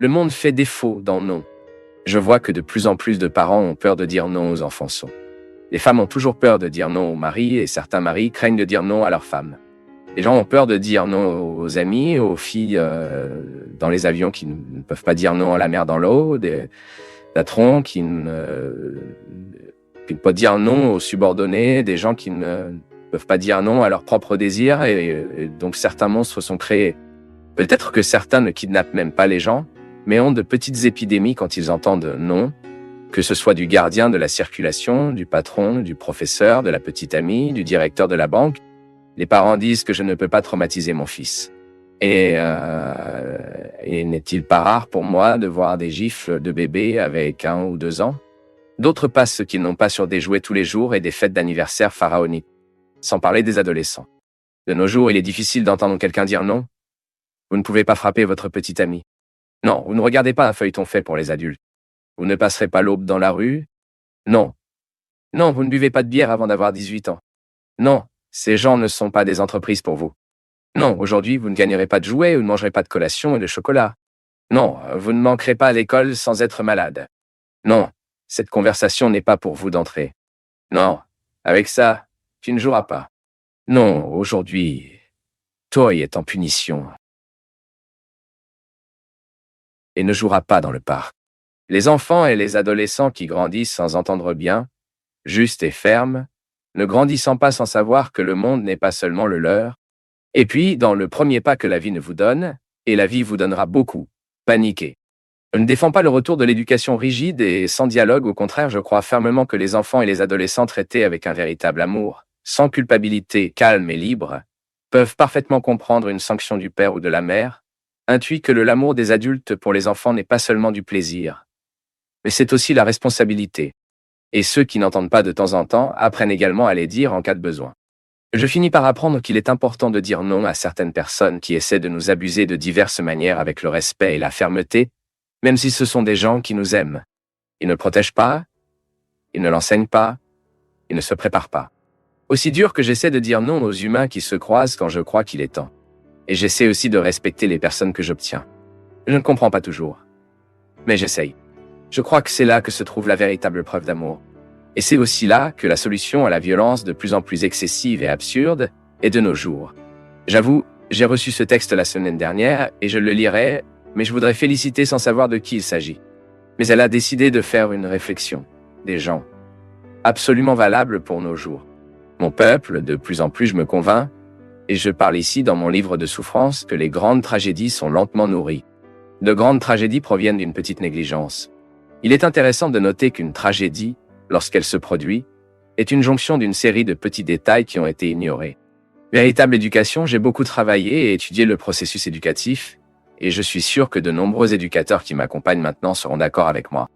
Le monde fait défaut dans non. Je vois que de plus en plus de parents ont peur de dire non aux enfants sots. Les femmes ont toujours peur de dire non aux maris et certains maris craignent de dire non à leurs femmes. Les gens ont peur de dire non aux amis, aux filles dans les avions qui ne peuvent pas dire non à la mer dans l'eau, des patrons qui ne peuvent dire non aux subordonnés, des gens qui ne peuvent pas dire non à leurs propres désirs et donc certains monstres sont créés. Peut-être que certains ne kidnappent même pas les gens, mais ont de petites épidémies quand ils entendent non, que ce soit du gardien de la circulation, du patron, du professeur, de la petite amie, du directeur de la banque. Les parents disent que je ne peux pas traumatiser mon fils. Et n'est-il pas rare pour moi de voir des gifles de bébés avec 1 ou 2 ans? D'autres passent ce qu'ils n'ont pas sur des jouets tous les jours et des fêtes d'anniversaire pharaoniques, sans parler des adolescents. De nos jours, il est difficile d'entendre quelqu'un dire non. Vous ne pouvez pas frapper votre petite amie. Non, vous ne regardez pas un feuilleton fait pour les adultes. Vous ne passerez pas l'aube dans la rue. Non. Non, vous ne buvez pas de bière avant d'avoir 18 ans. Non, ces gens ne sont pas des entreprises pour vous. Non, aujourd'hui, vous ne gagnerez pas de jouets ou ne mangerez pas de collation et de chocolat. Non, vous ne manquerez pas à l'école sans être malade. Non, cette conversation n'est pas pour vous d'entrer. Non, avec ça, tu ne joueras pas. Non, aujourd'hui, Toy est en punition et ne jouera pas dans le parc. Les enfants et les adolescents qui grandissent sans entendre bien, juste et ferme, ne grandissant pas sans savoir que le monde n'est pas seulement le leur, et puis, dans le premier pas que la vie ne vous donne, et la vie vous donnera beaucoup, paniquez. Je ne défends pas le retour de l'éducation rigide et sans dialogue, au contraire, je crois fermement que les enfants et les adolescents traités avec un véritable amour, sans culpabilité, calme et libre, peuvent parfaitement comprendre une sanction du père ou de la mère, intuit que l'amour des adultes pour les enfants n'est pas seulement du plaisir, mais c'est aussi la responsabilité. Et ceux qui n'entendent pas de temps en temps apprennent également à les dire en cas de besoin. Je finis par apprendre qu'il est important de dire non à certaines personnes qui essaient de nous abuser de diverses manières avec le respect et la fermeté, même si ce sont des gens qui nous aiment. Ils ne protègent pas, ils ne l'enseignent pas, ils ne se préparent pas. Aussi dur que j'essaie de dire non aux humains qui se croisent quand je crois qu'il est temps. Et j'essaie aussi de respecter les personnes que j'obtiens. Je ne comprends pas toujours, mais j'essaye. Je crois que c'est là que se trouve la véritable preuve d'amour. Et c'est aussi là que la solution à la violence de plus en plus excessive et absurde est de nos jours. J'avoue, j'ai reçu ce texte la semaine dernière et je le lirai, mais je voudrais féliciter sans savoir de qui il s'agit. Mais elle a décidé de faire une réflexion, des gens, absolument valable pour nos jours. Mon peuple, de plus en plus je me convainc, et je parle ici dans mon livre de souffrance, que les grandes tragédies sont lentement nourries. De grandes tragédies proviennent d'une petite négligence. Il est intéressant de noter qu'une tragédie, lorsqu'elle se produit, est une jonction d'une série de petits détails qui ont été ignorés. Véritable éducation, j'ai beaucoup travaillé et étudié le processus éducatif, et je suis sûr que de nombreux éducateurs qui m'accompagnent maintenant seront d'accord avec moi.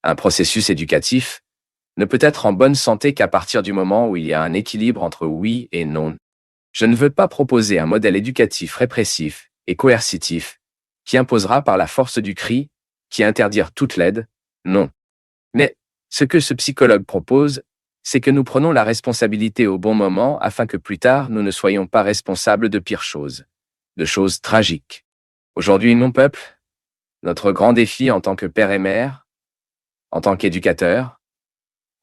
Un processus éducatif ne peut être en bonne santé qu'à partir du moment où il y a un équilibre entre oui et non. Je ne veux pas proposer un modèle éducatif répressif et coercitif qui imposera par la force du cri, qui interdire toute l'aide, non. Mais ce que ce psychologue propose, c'est que nous prenons la responsabilité au bon moment afin que plus tard nous ne soyons pas responsables de pires choses, de choses tragiques. Aujourd'hui, mon peuple, notre grand défi en tant que père et mère, en tant qu'éducateur,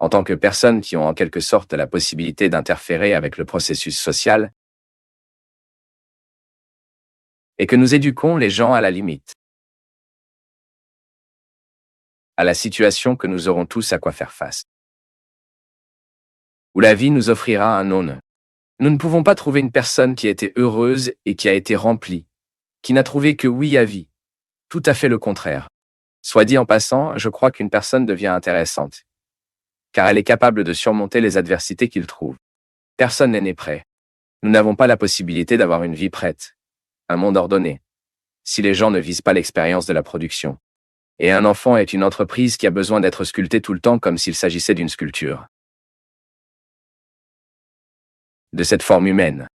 en tant que personnes qui ont en quelque sorte la possibilité d'interférer avec le processus social, et que nous éduquons les gens à la limite, à la situation que nous aurons tous à quoi faire face, où la vie nous offrira un non. Nous ne pouvons pas trouver une personne qui a été heureuse et qui a été remplie, qui n'a trouvé que oui à vie. Tout à fait le contraire. Soit dit en passant, je crois qu'une personne devient intéressante, car elle est capable de surmonter les adversités qu'il trouve. Personne n'est né prêt. Nous n'avons pas la possibilité d'avoir une vie prête, un monde ordonné, si les gens ne visent pas l'expérience de la production. Et un enfant est une entreprise qui a besoin d'être sculptée tout le temps comme s'il s'agissait d'une sculpture. De cette forme humaine.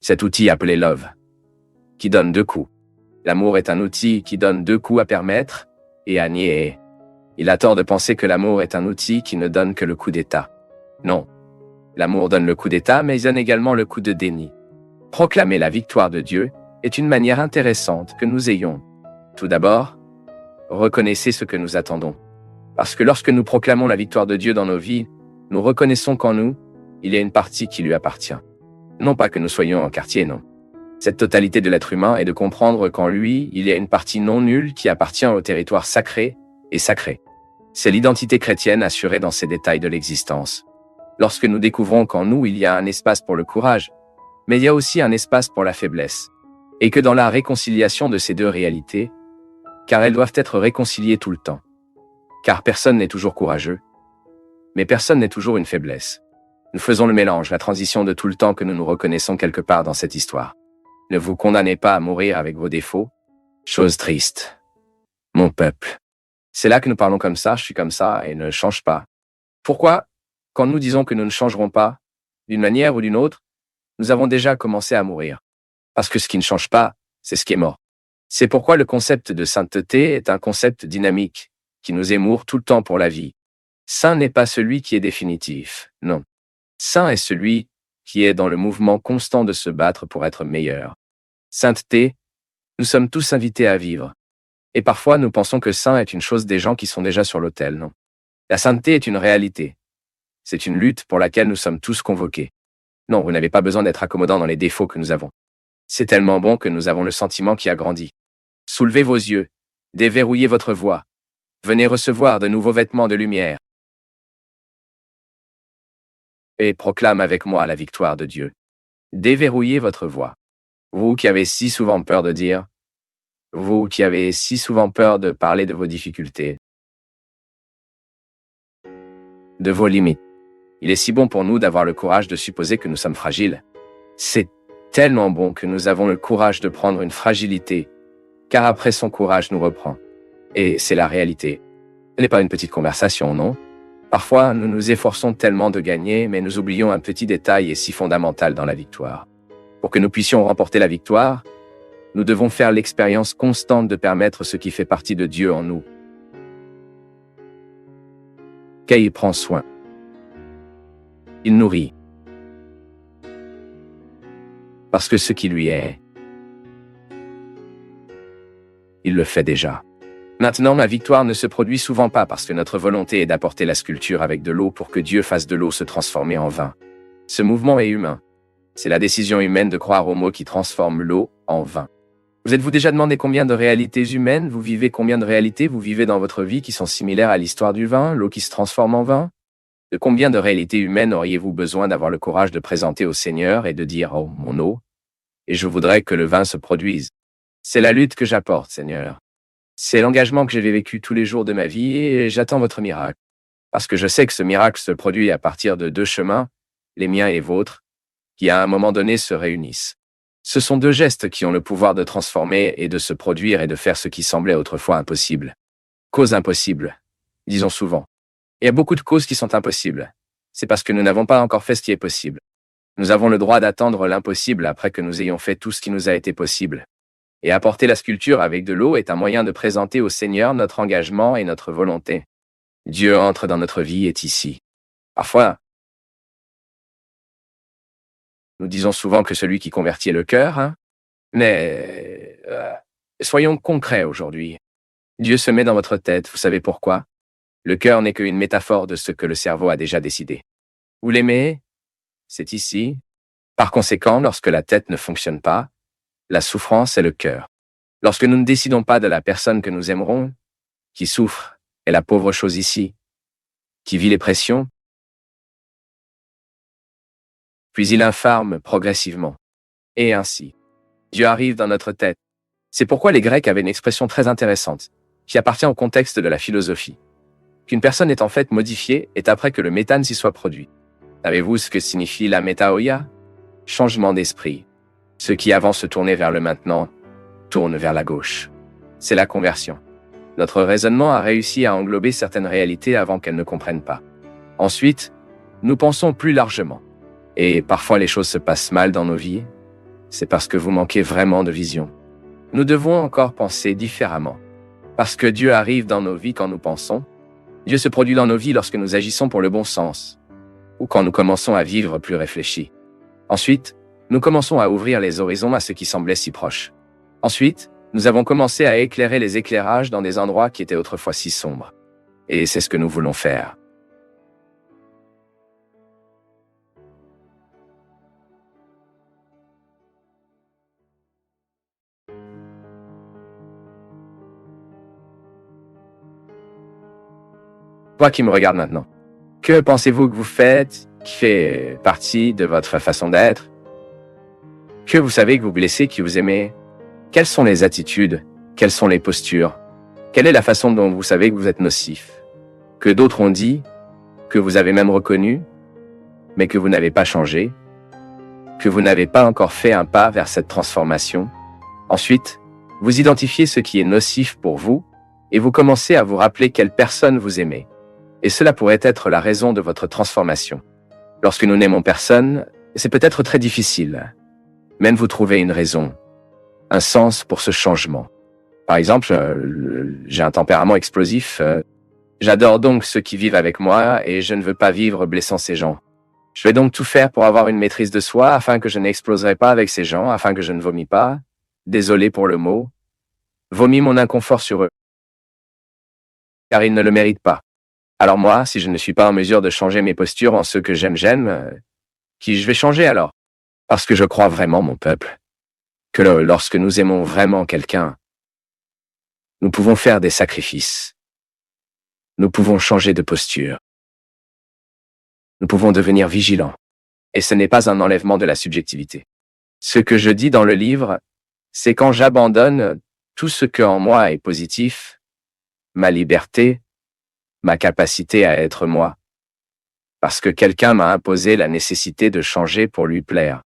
Cet outil appelé love, qui donne 2 coups. L'amour est un outil qui donne 2 coups à permettre et à nier. Il a tort de penser que l'amour est un outil qui ne donne que le coup d'état. Non. L'amour donne le coup d'état, mais il donne également le coup de déni. Proclamer la victoire de Dieu est une manière intéressante que nous ayons. Tout d'abord, reconnaissez ce que nous attendons. Parce que lorsque nous proclamons la victoire de Dieu dans nos vies, nous reconnaissons qu'en nous, il y a une partie qui lui appartient. Non pas que nous soyons en quartier, non. Cette totalité de l'être humain est de comprendre qu'en lui, il y a une partie non nulle qui appartient au territoire sacré et sacré. C'est l'identité chrétienne assurée dans ces détails de l'existence. Lorsque nous découvrons qu'en nous, il y a un espace pour le courage, mais il y a aussi un espace pour la faiblesse, et que dans la réconciliation de ces deux réalités, car elles doivent être réconciliées tout le temps. Car personne n'est toujours courageux, mais personne n'est toujours une faiblesse. Nous faisons le mélange, la transition de tout le temps que nous nous reconnaissons quelque part dans cette histoire. Ne vous condamnez pas à mourir avec vos défauts. Chose triste. Mon peuple. C'est là que nous parlons comme ça, je suis comme ça, et ne change pas. Pourquoi, quand nous disons que nous ne changerons pas, d'une manière ou d'une autre, nous avons déjà commencé à mourir? Parce que ce qui ne change pas, c'est ce qui est mort. C'est pourquoi le concept de sainteté est un concept dynamique, qui nous émoure tout le temps pour la vie. Saint n'est pas celui qui est définitif, non. Saint est celui qui est dans le mouvement constant de se battre pour être meilleur. Sainteté, nous sommes tous invités à vivre. Et parfois, nous pensons que saint est une chose des gens qui sont déjà sur l'autel, non. La sainteté est une réalité. C'est une lutte pour laquelle nous sommes tous convoqués. Non, vous n'avez pas besoin d'être accommodant dans les défauts que nous avons. C'est tellement bon que nous avons le sentiment qui a grandi. Soulevez vos yeux, déverrouillez votre voix. Venez recevoir de nouveaux vêtements de lumière. Et proclame avec moi la victoire de Dieu. Déverrouillez votre voix. Vous qui avez si souvent peur de dire, vous qui avez si souvent peur de parler de vos difficultés, de vos limites. Il est si bon pour nous d'avoir le courage de supposer que nous sommes fragiles. C'est tellement bon que nous avons le courage de prendre une fragilité, car après son courage nous reprend. Et c'est la réalité. Ce n'est pas une petite conversation, non? Parfois, nous nous efforçons tellement de gagner, mais nous oublions un petit détail et si fondamental dans la victoire. Pour que nous puissions remporter la victoire, nous devons faire l'expérience constante de permettre ce qui fait partie de Dieu en nous. Qu'il prend soin. Il nourrit. Parce que ce qui lui est, il le fait déjà. Maintenant, la victoire ne se produit souvent pas parce que notre volonté est d'apporter la sculpture avec de l'eau pour que Dieu fasse de l'eau se transformer en vin. Ce mouvement est humain. C'est la décision humaine de croire au mot qui transforme l'eau en vin. Vous êtes-vous déjà demandé combien de réalités humaines vous vivez, combien de réalités vous vivez dans votre vie qui sont similaires à l'histoire du vin, l'eau qui se transforme en vin? De combien de réalités humaines auriez-vous besoin d'avoir le courage de présenter au Seigneur et de dire « Oh, mon eau, et je voudrais que le vin se produise. C'est la lutte que j'apporte, Seigneur. C'est l'engagement que j'ai vécu tous les jours de ma vie et j'attends votre miracle. Parce que je sais que ce miracle se produit à partir de deux chemins, les miens et les vôtres, qui à un moment donné se réunissent. Ce sont deux gestes qui ont le pouvoir de transformer et de se produire et de faire ce qui semblait autrefois impossible. Cause impossible, disons souvent. Il y a beaucoup de causes qui sont impossibles. C'est parce que nous n'avons pas encore fait ce qui est possible. Nous avons le droit d'attendre l'impossible après que nous ayons fait tout ce qui nous a été possible. Et apporter la sculpture avec de l'eau est un moyen de présenter au Seigneur notre engagement et notre volonté. Dieu entre dans notre vie et est ici. Parfois, nous disons souvent que celui qui convertit est le cœur, hein? Mais soyons concrets aujourd'hui. Dieu se met dans votre tête, vous savez pourquoi? Le cœur n'est qu'une métaphore de ce que le cerveau a déjà décidé. Vous l'aimez? C'est ici. Par conséquent, lorsque la tête ne fonctionne pas, la souffrance est le cœur. Lorsque nous ne décidons pas de la personne que nous aimerons, qui souffre, est la pauvre chose ici, qui vit les pressions, puis il infarme progressivement. Et ainsi, Dieu arrive dans notre tête. C'est pourquoi les Grecs avaient une expression très intéressante, qui appartient au contexte de la philosophie. Qu'une personne est en fait modifiée est après que le méthane s'y soit produit. Savez-vous ce que signifie la métaoïa? Changement d'esprit. Ceux qui avant se tournaient vers le maintenant tournent vers la gauche. C'est la conversion. Notre raisonnement a réussi à englober certaines réalités avant qu'elles ne comprennent pas. Ensuite, nous pensons plus largement. Et parfois les choses se passent mal dans nos vies. C'est parce que vous manquez vraiment de vision. Nous devons encore penser différemment. Parce que Dieu arrive dans nos vies quand nous pensons. Dieu se produit dans nos vies lorsque nous agissons pour le bon sens. Ou quand nous commençons à vivre plus réfléchis. Ensuite, Nous commençons à ouvrir les horizons à ce qui semblait si proche. Ensuite, nous avons commencé à éclairer les éclairages dans des endroits qui étaient autrefois si sombres. Et c'est ce que nous voulons faire. Toi qui me regarde maintenant, que pensez-vous que vous faites qui fait partie de votre façon d'être? Que vous savez que vous blessez, qui vous aimez? Quelles sont les attitudes? Quelles sont les postures? Quelle est la façon dont vous savez que vous êtes nocif? Que d'autres ont dit, que vous avez même reconnu, mais que vous n'avez pas changé, que vous n'avez pas encore fait un pas vers cette transformation. Ensuite, vous identifiez ce qui est nocif pour vous et vous commencez à vous rappeler quelle personne vous aimez. Et cela pourrait être la raison de votre transformation. Lorsque nous n'aimons personne, c'est peut-être très difficile. Même vous trouvez une raison, un sens pour ce changement. Par exemple, j'ai un tempérament explosif. J'adore donc ceux qui vivent avec moi et je ne veux pas vivre blessant ces gens. Je vais donc tout faire pour avoir une maîtrise de soi afin que je n'exploserai pas avec ces gens, afin que je ne vomis pas. Désolé pour le mot. Vomis mon inconfort sur eux. Car ils ne le méritent pas. Alors moi, si je ne suis pas en mesure de changer mes postures en ceux que j'aime, qui je vais changer alors? Parce que je crois vraiment, mon peuple, que lorsque nous aimons vraiment quelqu'un, nous pouvons faire des sacrifices. Nous pouvons changer de posture. Nous pouvons devenir vigilants. Et ce n'est pas un enlèvement de la subjectivité. Ce que je dis dans le livre, c'est quand j'abandonne tout ce que en moi est positif, ma liberté, ma capacité à être moi. Parce que quelqu'un m'a imposé la nécessité de changer pour lui plaire.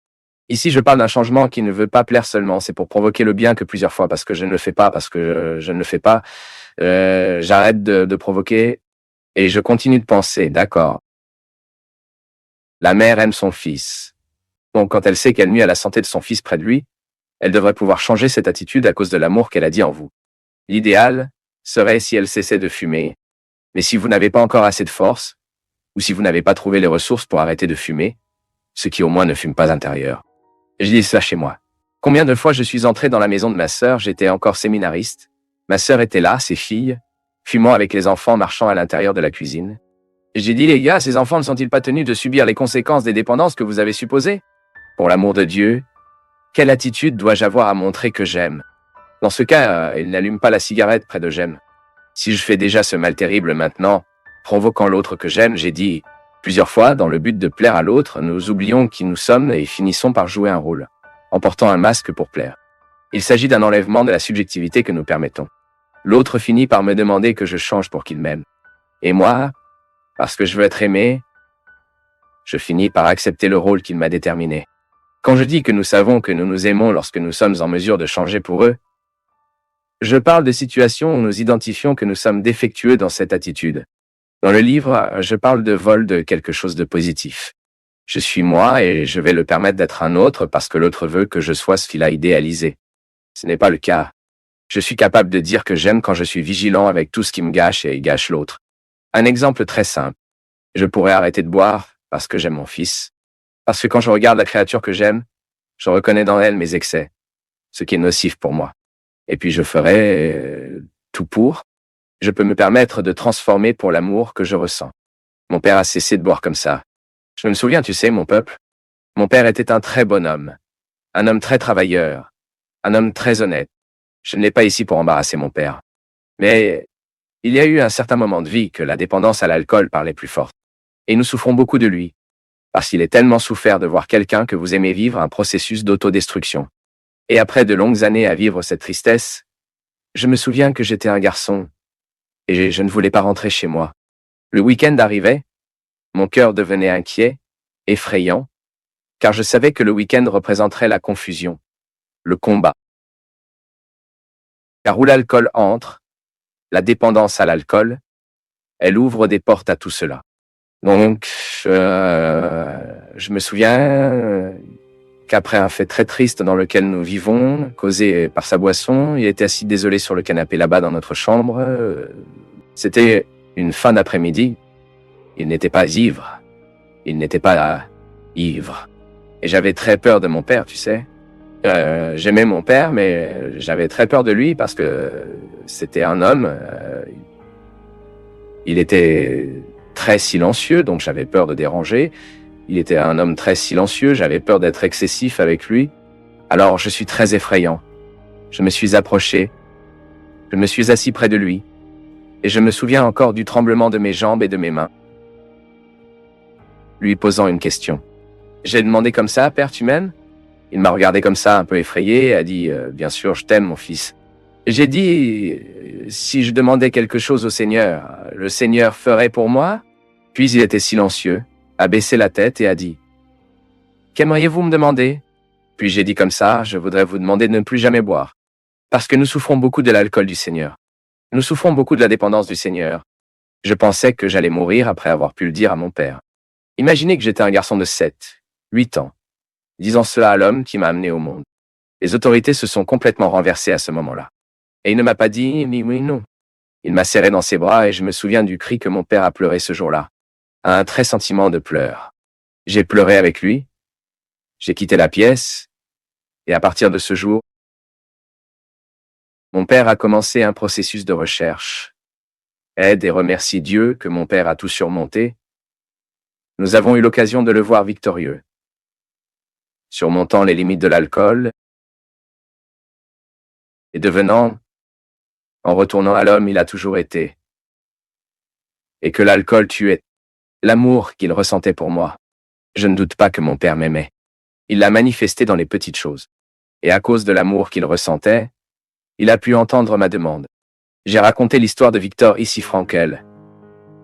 Ici, je parle d'un changement qui ne veut pas plaire seulement, c'est pour provoquer le bien que plusieurs fois, parce que je ne le fais pas, parce que je ne le fais pas. J'arrête de provoquer et je continue de penser, d'accord. La mère aime son fils. Donc, quand elle sait qu'elle nuit à la santé de son fils près de lui, elle devrait pouvoir changer cette attitude à cause de l'amour qu'elle a dit en vous. L'idéal serait si elle cessait de fumer. Mais si vous n'avez pas encore assez de force, ou si vous n'avez pas trouvé les ressources pour arrêter de fumer, ceux qui au moins ne fument pas intérieur. Je dis ça chez moi. Combien de fois je suis entré dans la maison de ma sœur, j'étais encore séminariste. Ma sœur était là, ses filles, fumant avec les enfants marchant à l'intérieur de la cuisine. J'ai dit, les gars, ces enfants ne sont-ils pas tenus de subir les conséquences des dépendances que vous avez supposées? Pour l'amour de Dieu, quelle attitude dois-je avoir à montrer que j'aime? Dans ce cas, il n'allume pas la cigarette près de j'aime. Si je fais déjà ce mal terrible maintenant, provoquant l'autre que j'aime, j'ai dit, plusieurs fois, dans le but de plaire à l'autre, nous oublions qui nous sommes et finissons par jouer un rôle, en portant un masque pour plaire. Il s'agit d'un enlèvement de la subjectivité que nous permettons. L'autre finit par me demander que je change pour qu'il m'aime. Et moi, parce que je veux être aimé, je finis par accepter le rôle qu'il m'a déterminé. Quand je dis que nous savons que nous nous aimons lorsque nous sommes en mesure de changer pour eux, je parle de situations où nous identifions que nous sommes défectueux dans cette attitude. Dans le livre, je parle de vol de quelque chose de positif. Je suis moi et je vais le permettre d'être un autre parce que l'autre veut que je sois celui-là idéalisé. Ce n'est pas le cas. Je suis capable de dire que j'aime quand je suis vigilant avec tout ce qui me gâche et gâche l'autre. Un exemple très simple. Je pourrais arrêter de boire parce que j'aime mon fils. Parce que quand je regarde la créature que j'aime, je reconnais dans elle mes excès, ce qui est nocif pour moi. Et puis je ferai tout pour. Je peux me permettre de transformer pour l'amour que je ressens. Mon père a cessé de boire comme ça. Je me souviens, tu sais, mon peuple. Mon père était un très bon homme. Un homme très travailleur. Un homme très honnête. Je ne l'ai pas ici pour embarrasser mon père. Mais il y a eu un certain moment de vie que la dépendance à l'alcool parlait plus fort. Et nous souffrons beaucoup de lui. Parce qu'il est tellement souffert de voir quelqu'un que vous aimez vivre un processus d'autodestruction. Et après de longues années à vivre cette tristesse, je me souviens que j'étais un garçon. Et je ne voulais pas rentrer chez moi. Le week-end arrivait, mon cœur devenait inquiet, effrayant, car je savais que le week-end représenterait la confusion, le combat. Car où l'alcool entre, la dépendance à l'alcool, elle ouvre des portes à tout cela. Donc, je me souviens qu'après un fait très triste dans lequel nous vivons, causé par sa boisson, il était assis désolé sur le canapé là-bas dans notre chambre. C'était une fin d'après-midi. Il n'était pas ivre. Il n'était pas ivre. Et j'avais très peur de mon père, tu sais. J'aimais mon père, mais j'avais très peur de lui parce que c'était un homme. Il était très silencieux, donc j'avais peur de déranger. Il était un homme très silencieux, j'avais peur d'être excessif avec lui. Alors je suis très effrayant. Je me suis approché. Je me suis assis près de lui. Et je me souviens encore du tremblement de mes jambes et de mes mains. Lui posant une question. J'ai demandé comme ça, Père, tu m'aimes? Il m'a regardé comme ça, un peu effrayé, et a dit, bien sûr, je t'aime, mon fils. J'ai dit, si je demandais quelque chose au Seigneur, le Seigneur ferait pour moi? Puis il était silencieux, a baissé la tête et a dit, qu'aimeriez-vous me demander? Puis j'ai dit comme ça, je voudrais vous demander de ne plus jamais boire. Parce que nous souffrons beaucoup de l'alcool du Seigneur. Nous souffrons beaucoup de la dépendance du Seigneur. Je pensais que j'allais mourir après avoir pu le dire à mon père. Imaginez que j'étais un garçon de 7, 8 ans, disant cela à l'homme qui m'a amené au monde. Les autorités se sont complètement renversées à ce moment-là. Et il ne m'a pas dit ni oui, non. Il m'a serré dans ses bras et je me souviens du cri que mon père a pleuré ce jour-là. Un très sentiment de pleurs. J'ai pleuré avec lui. J'ai quitté la pièce. Et à partir de ce jour, mon père a commencé un processus de recherche. Aide et remercie Dieu que mon père a tout surmonté. Nous avons eu l'occasion de le voir victorieux, surmontant les limites de l'alcool et devenant, en retournant à l'homme il a toujours été, et que l'alcool tuait l'amour qu'il ressentait pour moi. Je ne doute pas que mon père m'aimait. Il l'a manifesté dans les petites choses. Et à cause de l'amour qu'il ressentait, il a pu entendre ma demande. J'ai raconté l'histoire de Viktor ici Frankl,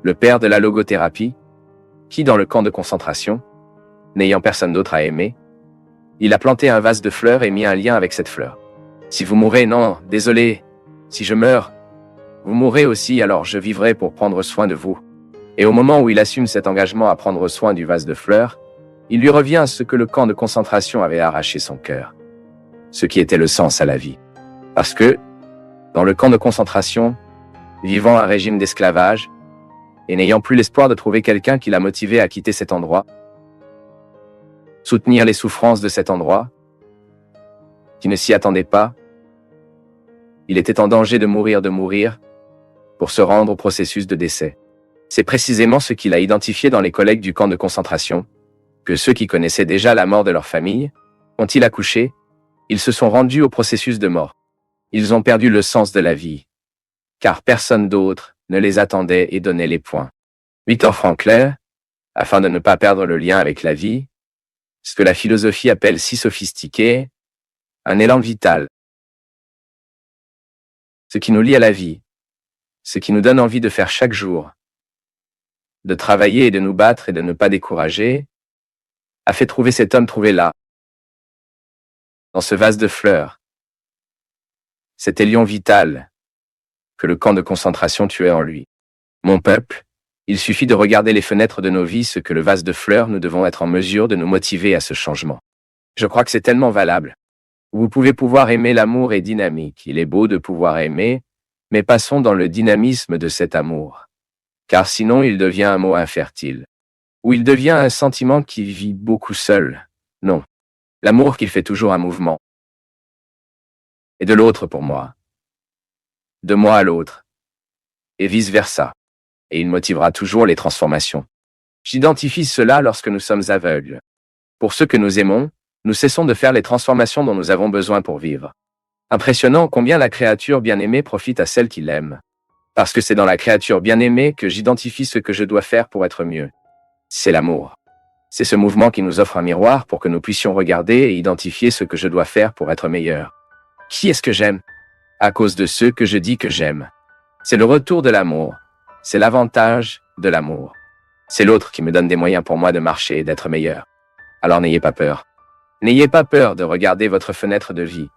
le père de la logothérapie, qui, dans le camp de concentration, n'ayant personne d'autre à aimer, il a planté un vase de fleurs et mis un lien avec cette fleur. Si vous mourrez, non, désolé, si je meurs, vous mourrez aussi, alors je vivrai pour prendre soin de vous. Et au moment où il assume cet engagement à prendre soin du vase de fleurs, il lui revient ce que le camp de concentration avait arraché son cœur, ce qui était le sens à la vie. Parce que, dans le camp de concentration, vivant un régime d'esclavage, et n'ayant plus l'espoir de trouver quelqu'un qui l'a motivé à quitter cet endroit, soutenir les souffrances de cet endroit, qui ne s'y attendait pas, il était en danger de mourir, pour se rendre au processus de décès. C'est précisément ce qu'il a identifié dans les collègues du camp de concentration, que ceux qui connaissaient déjà la mort de leur famille, ont-ils accouché, ils se sont rendus au processus de mort. Ils ont perdu le sens de la vie, car personne d'autre ne les attendait et donnait les points. Viktor Frankl, afin de ne pas perdre le lien avec la vie, ce que la philosophie appelle si sophistiqué, un élan vital. Ce qui nous lie à la vie, ce qui nous donne envie de faire chaque jour, de travailler et de nous battre et de ne pas décourager, a fait trouver cet homme trouvé là, dans ce vase de fleurs, cet élion vital que le camp de concentration tuait en lui. Mon peuple, il suffit de regarder les fenêtres de nos vies, ce que le vase de fleurs, nous devons être en mesure de nous motiver à ce changement. Je crois que c'est tellement valable. Vous pouvez pouvoir aimer l'amour est dynamique, il est beau de pouvoir aimer, mais passons dans le dynamisme de cet amour. Car sinon il devient un mot infertile. Ou il devient un sentiment qui vit beaucoup seul. Non. L'amour qu'il fait toujours un mouvement. Et de l'autre pour moi. De moi à l'autre. Et vice-versa. Et il motivera toujours les transformations. J'identifie cela lorsque nous sommes aveugles. Pour ceux que nous aimons, nous cessons de faire les transformations dont nous avons besoin pour vivre. Impressionnant combien la créature bien-aimée profite à celle qui l'aime. Parce que c'est dans la créature bien-aimée que j'identifie ce que je dois faire pour être mieux. C'est l'amour. C'est ce mouvement qui nous offre un miroir pour que nous puissions regarder et identifier ce que je dois faire pour être meilleur. Qui est-ce que j'aime? À cause de ceux que je dis que j'aime. C'est le retour de l'amour. C'est l'avantage de l'amour. C'est l'autre qui me donne des moyens pour moi de marcher et d'être meilleur. Alors n'ayez pas peur. N'ayez pas peur de regarder votre fenêtre de vie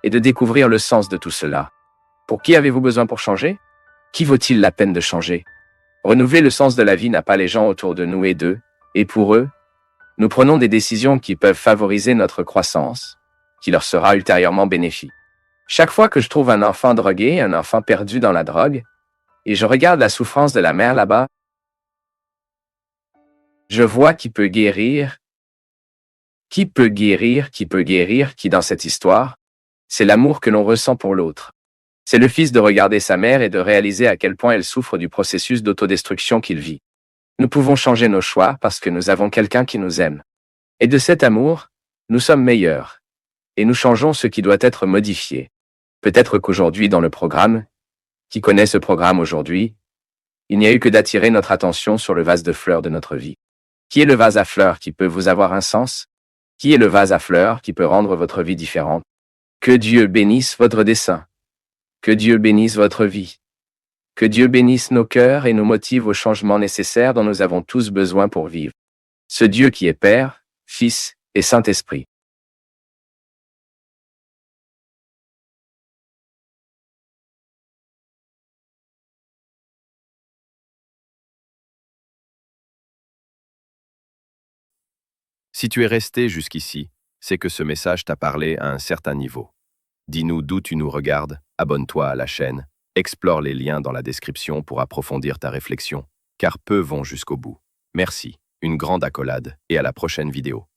et de découvrir le sens de tout cela. Pour qui avez-vous besoin pour changer? Qui vaut-il la peine de changer? Renouveler le sens de la vie n'a pas les gens autour de nous et d'eux, et pour eux, nous prenons des décisions qui peuvent favoriser notre croissance, qui leur sera ultérieurement bénéfique. Chaque fois que je trouve un enfant drogué, un enfant perdu dans la drogue, et je regarde la souffrance de la mère là-bas, je vois qu'il peut guérir Qui peut guérir, qui dans cette histoire? C'est l'amour que l'on ressent pour l'autre. C'est le fils de regarder sa mère et de réaliser à quel point elle souffre du processus d'autodestruction qu'il vit. Nous pouvons changer nos choix parce que nous avons quelqu'un qui nous aime. Et de cet amour, nous sommes meilleurs. Et nous changeons ce qui doit être modifié. Peut-être qu'aujourd'hui dans le programme, qui connaît ce programme aujourd'hui, il n'y a eu que d'attirer notre attention sur le vase de fleurs de notre vie. Qui est le vase à fleurs qui peut vous avoir un sens? Qui est le vase à fleurs qui peut rendre votre vie différente? Que Dieu bénisse votre dessein. Que Dieu bénisse votre vie. Que Dieu bénisse nos cœurs et nous motive au changement nécessaire dont nous avons tous besoin pour vivre. Ce Dieu qui est Père, Fils et Saint-Esprit. Si tu es resté jusqu'ici, c'est que ce message t'a parlé à un certain niveau. Dis-nous d'où tu nous regardes, abonne-toi à la chaîne, explore les liens dans la description pour approfondir ta réflexion, car peu vont jusqu'au bout. Merci, une grande accolade et à la prochaine vidéo.